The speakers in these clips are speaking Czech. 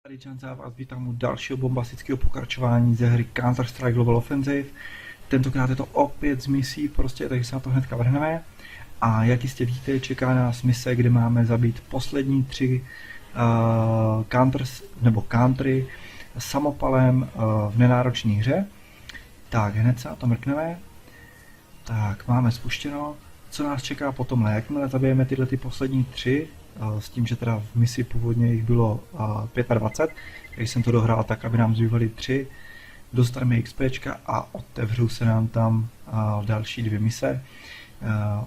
Tady Čanca, vás vítám u dalšího bombastického pokračování ze hry Counter-Strike Global Offensive. Tentokrát je to opět z misí, takže se na to hnedka vrhneme. A jak jistě víte, čeká nás mise, kde máme zabít poslední 3 country samopalem v nenáročné hře. Tak, hned se na to mrkneme. Tak, máme spuštěno. Co nás čeká potom, jakmile zabijeme tyhle poslední 3, s tím, že teda v misi původně jich bylo 25, takže jsem to dohrál tak, aby nám zbývaly 3, dostaneme XPčka a otevřou se nám tam další 2 mise.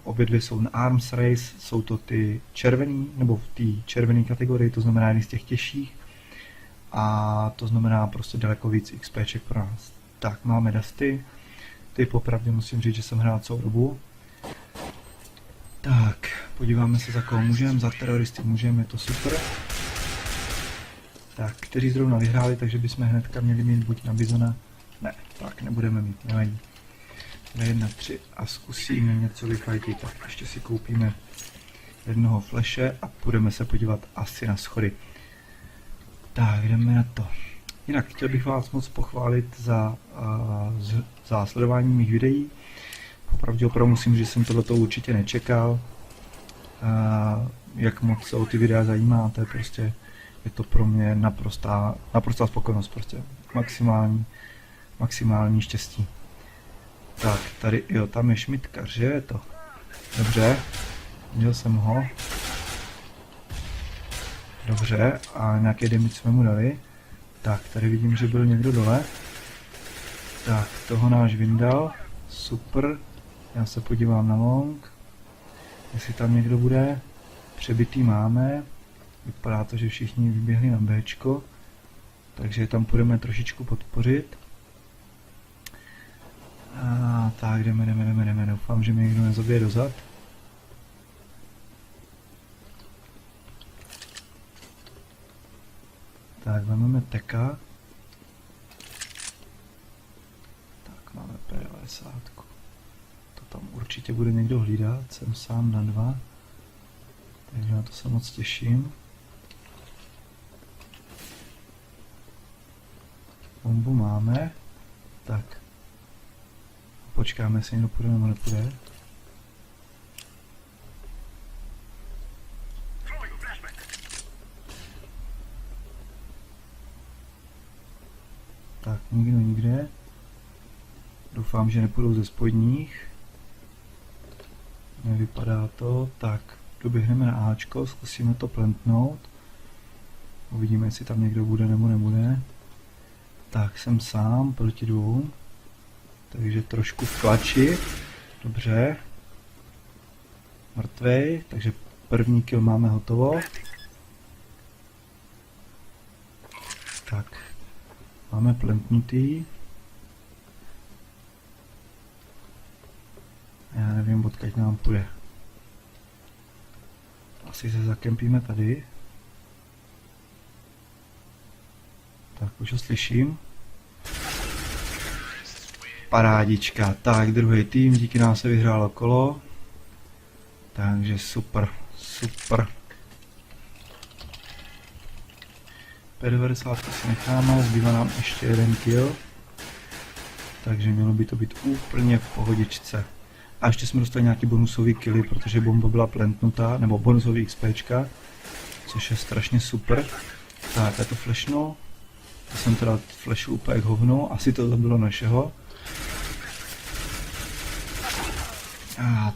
Obě dvě jsou na Arms Race, jsou to ty červený, nebo v té červené kategorii, to znamená jedny z těch těžších. A to znamená prostě daleko víc XPček pro nás. Tak, máme Dusty. Ty popravdě musím říct, že jsem hrál celou dobu. Tak, podíváme se, za koho můžeme, za teroristy můžeme, je to super. Tak, kteří zrovna vyhráli, takže bychom hnedka měli mít buď na Bizona. Ne, tak nebudeme mít, nevadí. 1, 3 a zkusíme něco vyfajtit. Tak ještě si koupíme jednoho flashe a půjdeme se podívat asi na schody. Tak, jdeme na to. Jinak chtěl bych vás moc pochválit za sledování mých videí. Popravdě opravdu musím říct, že jsem tohleto určitě nečekal. Jak moc se o ty videa zajímáte, prostě je to pro mě naprostá spokojenost, prostě maximální štěstí. Tak, tady, jo, tam je Šmitka, že je to? Dobře, viděl jsem ho. Dobře, a nějaký damage jsme mu dali. Tak, tady vidím, že byl někdo dole. Tak, toho náš vyndal, super. Já se podívám na long, jestli tam někdo bude. Přebitý máme, vypadá to, že všichni vyběhli na Bčko, takže tam půjdeme trošičku podpořit. Tak jdeme, doufám, že mi někdo nezabije dozad. Tak, vezmeme teka. Tak, máme P90. Tam určitě bude někdo hlídat, jsem sám na 2, takže na to se moc těším. Bombu máme, tak počkáme, jestli někdo půjde nebo nepůjde. Tak, nikde. Doufám, že nepůjdou ze spodních. Nevypadá to, tak doběhneme na Ačko, zkusíme to plantnout. Uvidíme, jestli tam někdo bude nebo nebude. Tak, jsem sám proti 2. Takže trošku v klači. Dobře. Mrtvej, takže první kill máme hotovo. Tak, máme plantnutý. Já nevím, odkud nám půjde. Asi se zakempíme tady. Tak, už ho slyším. Parádička. Tak, druhý tým, díky nám se vyhrálo kolo. Takže super. P90 si necháme, zbývá nám ještě 1 kill. Takže mělo by to být úplně v pohodičce. A ještě jsme dostali nějaký bonusový killy, protože bomba byla plantnutá, nebo bonusový XPčka, což je strašně super. Tak, já to flashnu. To jsem teda flashu úplně k hovnu, asi to bylo našeho.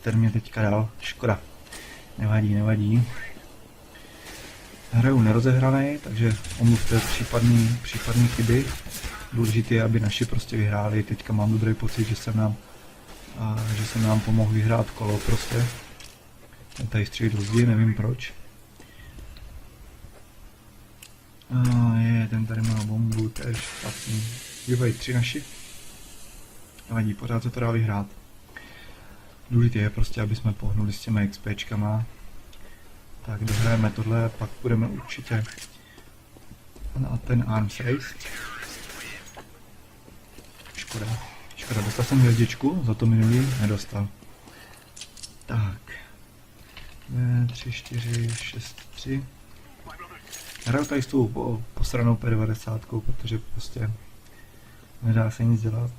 Ten mě teďka dal, škoda. Nevadí. Hraju nerozehranej, takže omluvte případný chyby. Důležité je, aby naši prostě vyhráli. Teďka mám dobrý pocit, že jsem nám pomohl vyhrát kolo prostě. Ten tady střílí do zdi, nevím proč. Ten tady má bombu, to je špatný. Bývají 3 naši. Nevadí, pořád se to dá vyhrát. Důležité je prostě, aby jsme pohnuli s těma XPčkama. Tak dohrajeme tohle a pak půjdeme určitě na ten Arms Race. Škoda, dostal jsem hvězdičku, za to minulý nedostal. Tak. 2, 3, 4, 6, 3. Hraju tady s tou posranou P90, protože prostě nedá se nic dělat.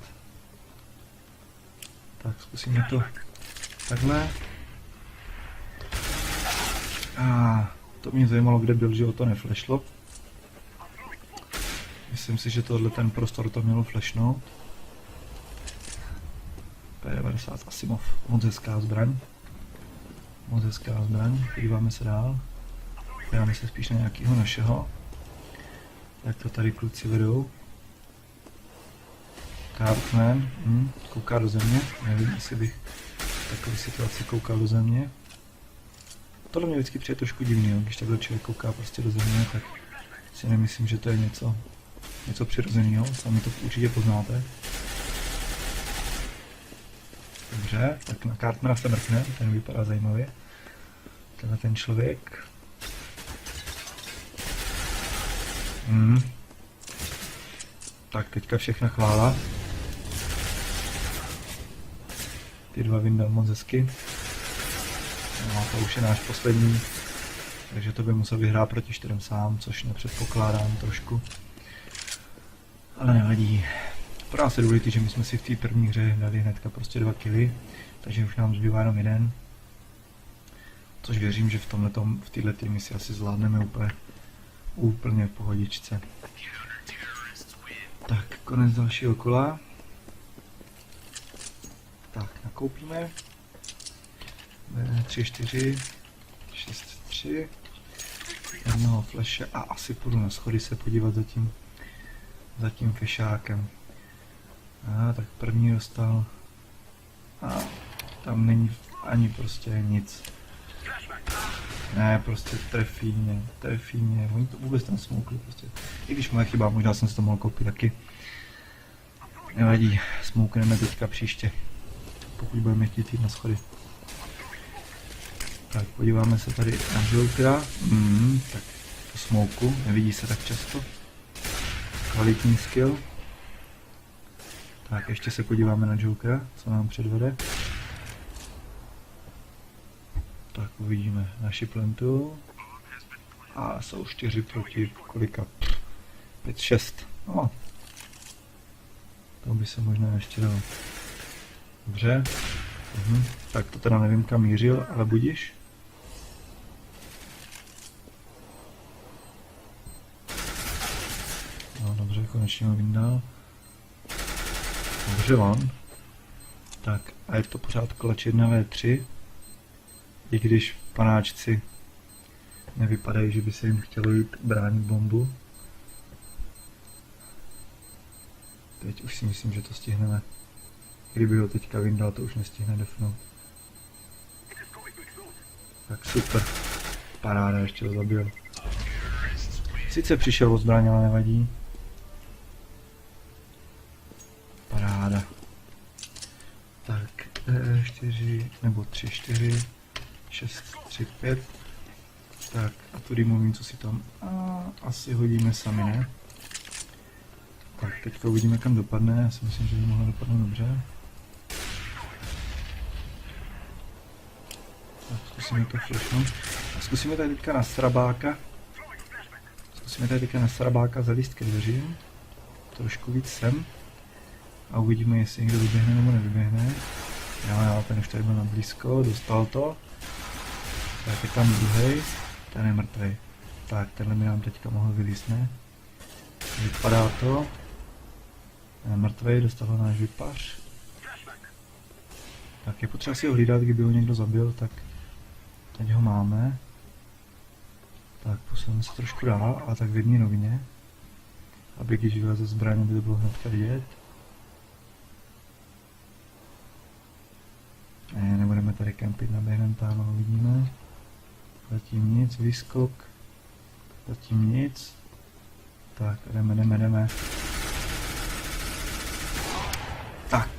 Tak zkusíme to takhle. A to mě zajímalo, kde byl, že o to neflashlo. Myslím si, že tohle ten prostor to mělo flashnout. P90 Asimov, moc hezká zbraň. Moc hezká zbraň, podíváme se dál. Podíváme se spíš na nějakého našeho. Jak to tady kluci vedou. Cartman, kouká do země, nevím, jestli bych v takové situaci koukal do země. Tohle mě vždycky přijde trošku divný, jo? Když takhle člověk kouká prostě do země, tak si nemyslím, že to je něco přirozeného, sami to určitě poznáte. Dobře, tak na Cartmana se mrkne, ten vypadá zajímavě. Tenhle ten člověk. Tak teďka všechna chvála. Ty dva vyndal moc hezky. No, to už je náš poslední. Takže to by musel vyhrát proti 4 sám, což nepředpokládám trošku. Ale nevadí. Pro nás je důležité, že my jsme si v té první hře dali hnedka prostě 2 killy, takže už nám zbývá jenom 1. Což věřím, že v této misi asi zvládneme úplně v pohodičce. Tak, konec dalšího kola. Tak, nakoupíme. 3, 4, 6, 3. Jednoho flashe a asi půjdu na schody se podívat za tím fešákem. Tak první dostal. A tam není ani prostě nic. Ne, prostě trefí mě, oni to vůbec tam smoukli prostě. I když moje chyba, možná jsem si to mohl koupit taky. Nevadí, smoukneme teďka příště, pokud budeme chtít jít na schody. Tak podíváme se tady na Jokera. Tak to smouku, nevidí se tak často. Kvalitní skill. Tak ještě se podíváme na Jokera, co nám předvede. Tak uvidíme naši plentu. A jsou 4 proti kolika? 5, 6. No. To by se možná ještě dalo. Dobře. Tak to teda nevím kam mířil, ale budiš. No dobře, konečně ho vyndal. Dobře on. Tak a je to pořád koleč 1v3. I když panáčci nevypadají, že by se jim chtělo jít bránit bombu. Teď už si myslím, že to stihneme. Kdyby ho teďka vyndal, to už nestihne defnout. Tak super. Paráda, ještě ho zabil. Sice přišel o zbraň, ale nevadí. Paráda. Tak, 4, nebo 3, 4, 6, 3, 5. Tak, a tudy mluvím, co si tam... asi hodíme sami, ne? Tak, teďka uvidíme, kam dopadne. Já si myslím, že by mohlo dopadnout dobře. Tak, zkusíme to flashnout. A zkusíme tady teďka na srabáka. Zalíst ke dveřím. Trošku víc sem. A uvidíme, jestli někdo vyběhne nebo nevyběhne. Jo, ten už tady byl na blízko, dostal to. Tak je tam druhej, ten je mrtvej. Tak, tenhle mi nám teďka mohl vylíst, ne? Vypadá to. Ten je mrtvej, dostal ho náš vypař. Tak je potřeba si ho hlídat, kdyby ho někdo zabil, tak teď ho máme. Tak posuneme se trošku dál, ale tak v jedné rovině. Aby když vyleze zbraně, by to bylo hnedka vidět. Ne, nebudeme tady kempit, naběhneme tam a uvidíme. Zatím nic, výskok. Zatím nic. Tak, jdeme. Tak.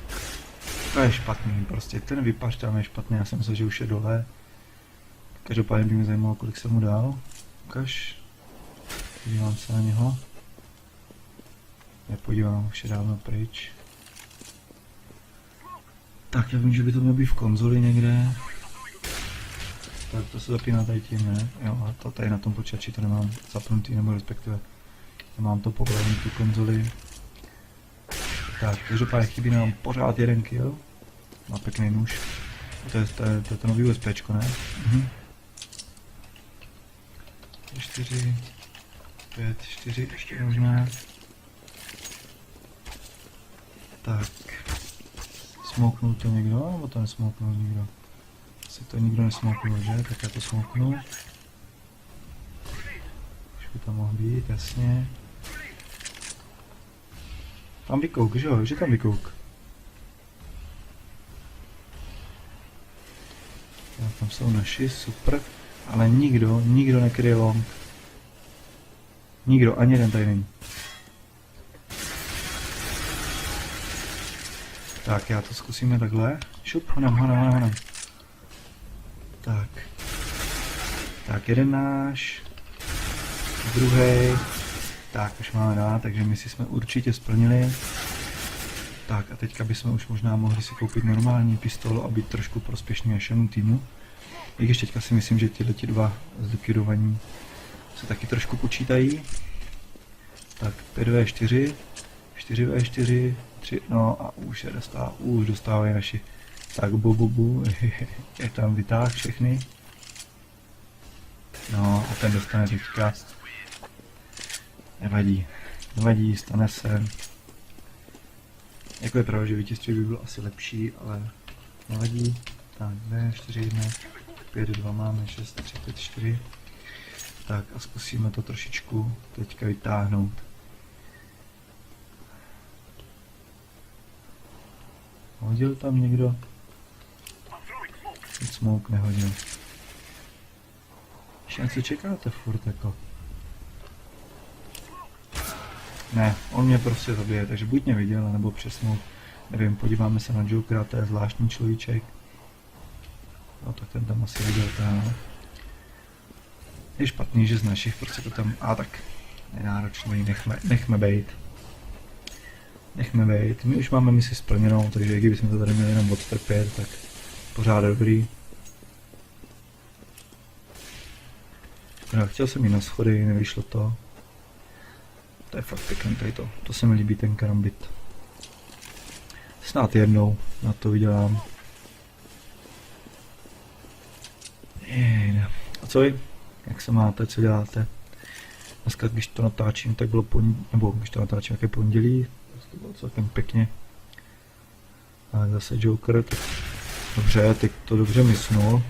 To je špatný, prostě ten vypař tam je špatný, já jsem myslel, že už je dole. Každopádně by mě zajímalo, kolik jsem mu dal. Ukaž. Podívám se na něho. Nepodívám, už je dávno pryč. Tak já vím, že by to mělo být v konzoli někde. Tak to se zapíná tady tím, ne? Jo, a to tady na tom počítači to nemám zapnutý, nebo respektive nemám to povolený tu konzoli. Tak, každopádně chybí nám pořád jeden kill. Má pěkný nůž. To je to nový USPčko, ne? 4, 5, 4, ještě možná. Tak. Smouknul to někdo, nebo to nesmouknul nikdo? Asi to nikdo nesmouknul, že? Tak já to smouknu. Už by to mohl být, jasně. Tam vykouk, že jo? Že tam vykouk. Já tam jsou naši, super. Ale nikdo nekryje long. Nikdo, ani jeden tady není. Tak, já to zkusíme takhle. Šup, honám. Tak. Tak, jeden náš. Druhý. Tak, už máme dva, takže my si jsme určitě splnili. Tak a teďka bychom už možná mohli si koupit normální pistolu a být trošku prospěšný našemu týmu. I když teďka si myslím, že tyhle dva zlikvidovaní se taky trošku počítají. Tak 5v4, 4v4, 3, no a už se dostávají naši. Tak bu, je tam vytáh všechny. No a ten dostane teďka. Nevadí, stane se. Jako je pravda, že vítězství by bylo asi lepší, ale nevadí. Tak, 2, 4, 1, 5, 2 máme, 6, 3, 5, 4. Tak a zkusíme to trošičku teďka vytáhnout. Hodil tam někdo? Smoke nehodil. Ještě co čekáte furt jako? Ne, on mě prostě zabije, takže buď mě viděl, nebo přesnou, nevím, podíváme se na Jokera, to je zvláštní človíček. No tak ten tam asi viděl, ten. Je špatný, že z našich prostě to tam, tak, nenáročný, nechme bejt. Nechme bejt, my už máme misi splněnou, takže kdybychom to tady měli jenom odstrpět, tak pořád dobrý. No, chtěl jsem jít na schody, nevyšlo to. To je fakt pěkný tady to se mi líbí ten karambit. Snad jednou na to vydělám. A co vy? Jak se máte, co děláte? Dneska, když to natáčím, tak bylo když to natáčím, jak je pondělí, to bylo celkem pěkně. A zase Joker, tak dobře, teď to dobře mysnul.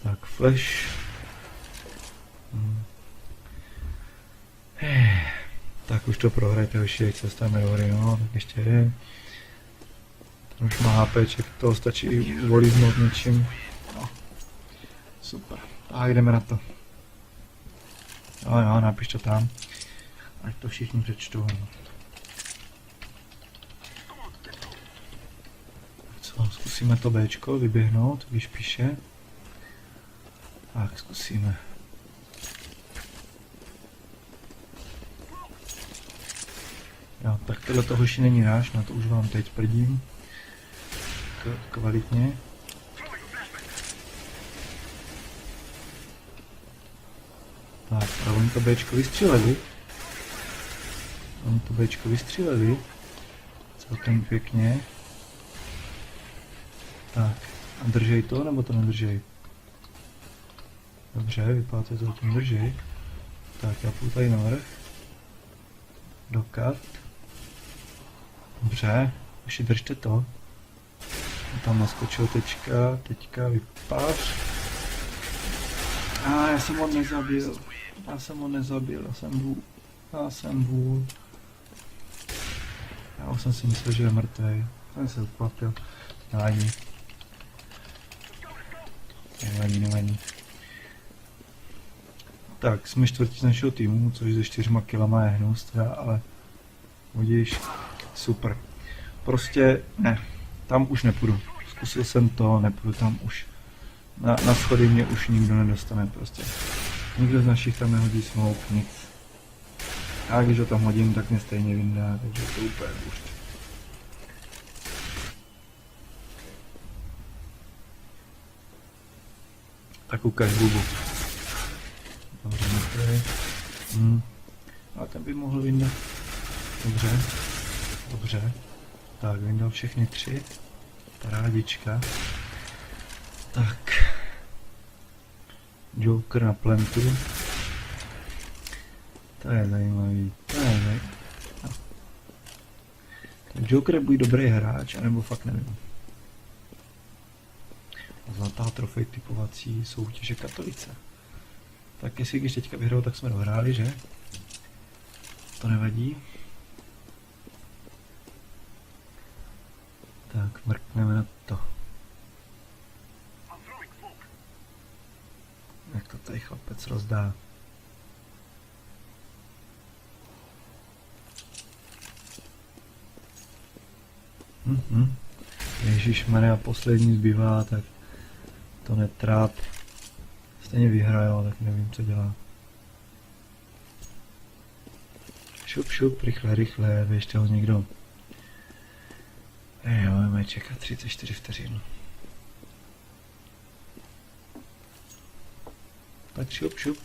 Tak, flash. Tak už to prohrajte, hoši, se stáme do hry, no, tak ještě jeden. Ten už má HPček, toho stačí volíznout něčím. No. Super, tak jdeme na to. Jo, napiš to tam, ať to všichni přečtou. Co, zkusíme to Bčko vyběhnout, když píše. Tak, zkusíme. Jo, tak tohle to hoši není náš, na to už vám teď prdím. Kvalitně. Tak, a oni to Bčko vystříleli. Celkem pěkně. Tak, a držej to, nebo to nedržej? Dobře, vypadá to, že to tím držej. Tak, já půjdu tady navrch. Do kat. Dobře, ještě držte to. Tam naskočil teďka vypář. Já jsem ho nezabil. Já jsem vůl. Já už jsem si myslel, že je mrtvej. Jsem se ukvapil. Nevadí. Tak, jsme čtvrtí z našeho týmu, což se 4 kilama je hnus teda, ale vidíš, super. Prostě ne, tam už nepůjdu. Zkusil jsem to, nepůjdu tam už. Na schody mě už nikdo nedostane prostě. Nikdo z našich tam nehodí smoke, nic. A když ho tam hodím, tak mě stejně vyndá, takže to úplně bušť. Tak ukaž bubu. Dobře, mrtvý. A ten by mohl vyndat. Dobře. Dobře. Tak, vyndal všechny 3. Parádička. Tak. Joker na plentu. To je zajímavý. To je zajímavý. No. Joker buď dobrý hráč, anebo fakt nevím. Zlatá trofej typovací soutěže Katovice. Tak jestli když teďka vyhrál, tak jsme dohráli, že? To nevadí. Tak, mrkneme na to. Jak to tady chlapec rozdá. Ježišmarja, poslední zbývá, tak to netráp. Stejně vyhrál, tak nevím, co dělá. Šup, šup, rychle, rychle, běžte ho někdo. Jo, budeme čekat 34 vteřin. Tak šup, šup.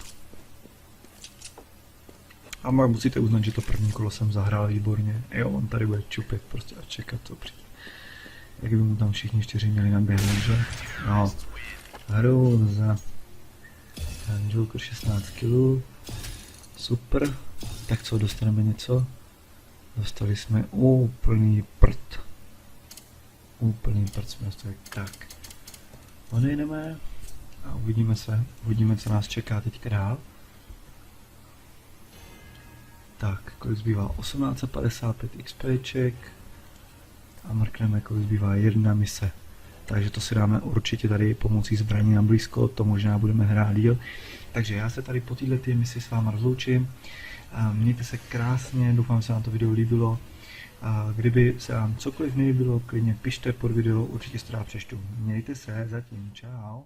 A musíte uznat, že to první kolo jsem zahrál výborně. Jo, on tady bude čupet prostě a čekat, co přijde. Jak by mu tam všichni 4 měli naběhnout, že? No. Hrůza. Ten Joker 16 kg. Super. Tak co, dostaneme něco? Dostali jsme úplný prd. Úplný prd jsme dostali. Tak. Odejdeme a uvidíme, co nás čeká teďka dál. Tak, kolik zbývá? 1855 XPček. A mrkneme, kolik zbývá 1 mise. Takže to si dáme určitě tady pomocí zbraní na blízko, to možná budeme hrát díl. Takže já se tady po této misi s váma rozloučím. Mějte se krásně, doufám, že se vám to video líbilo. Kdyby se vám cokoliv nelíbilo, klidně pište pod video, určitě se rád přečtu. Mějte se, zatím, čau.